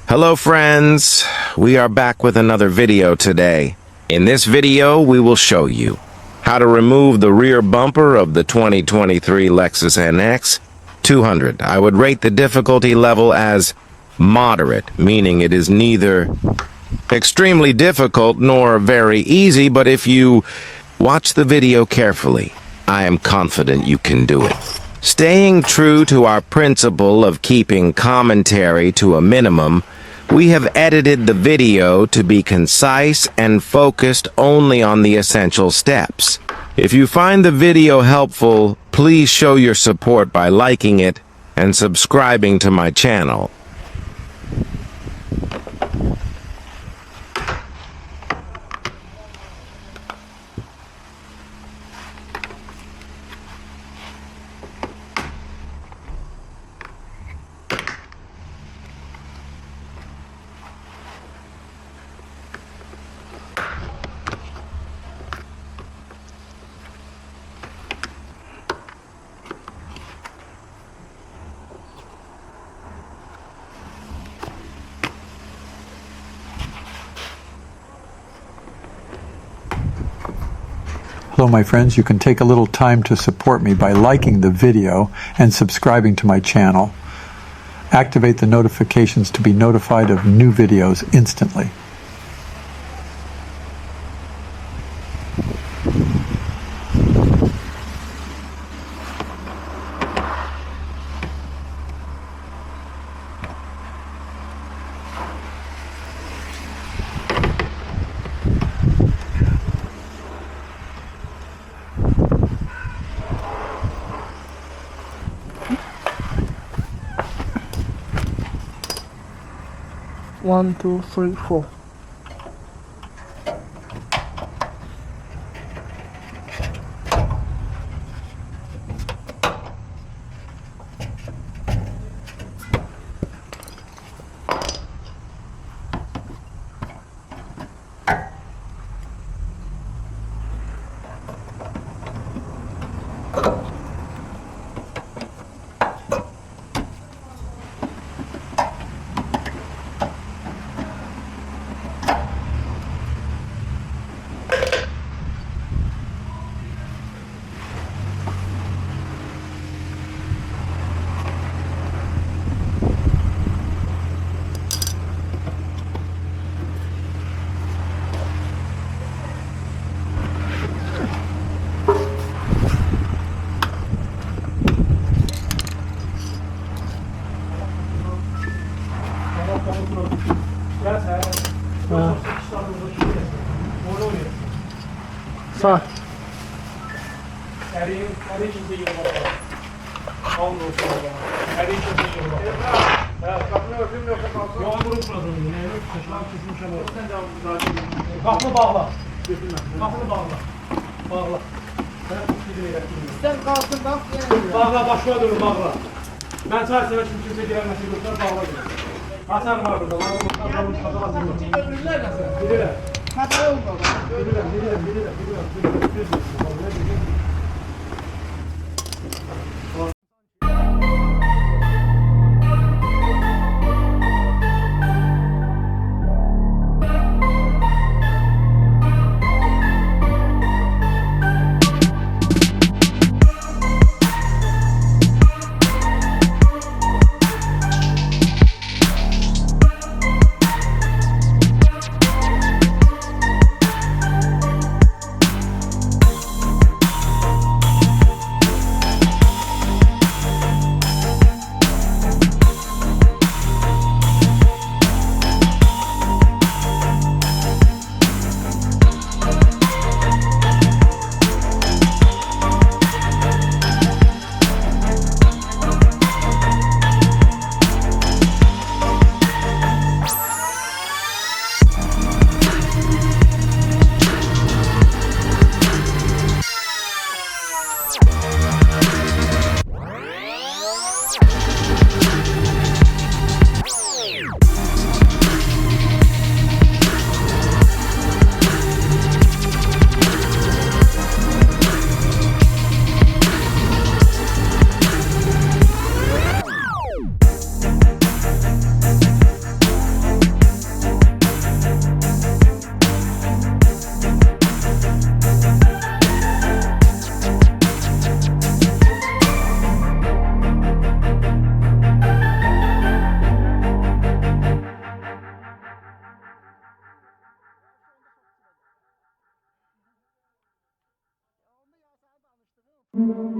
Hello friends, we are back with another video today. In this video, we will show you how to remove the rear bumper of the 2023 Lexus NX 200. I would rate the difficulty level as moderate, meaning it is neither extremely difficult nor very easy, but if you watch the video carefully, I am confident you can do it. Staying true to our principle of keeping commentary to a minimum, we have edited the video to be concise and focused only on the essential steps. If you find the video helpful, please show your support by liking it and subscribing to my channel. Hello my friends, you can take a little time to support me by liking the video and subscribing to my channel. Activate the notifications to be notified of new videos instantly. One, two, three, four. Sağ. Kapını bağla. Kapını bağla. Bağla. Sen kalsın bak. Bağla, başına durun, bağla. Ben çay sever çünkü kimse giremezsin, yoksa bağla girer. Hasan var burada. Öbürler nasıl? Bilirler. Hata oldu. Bilirler. Thank you.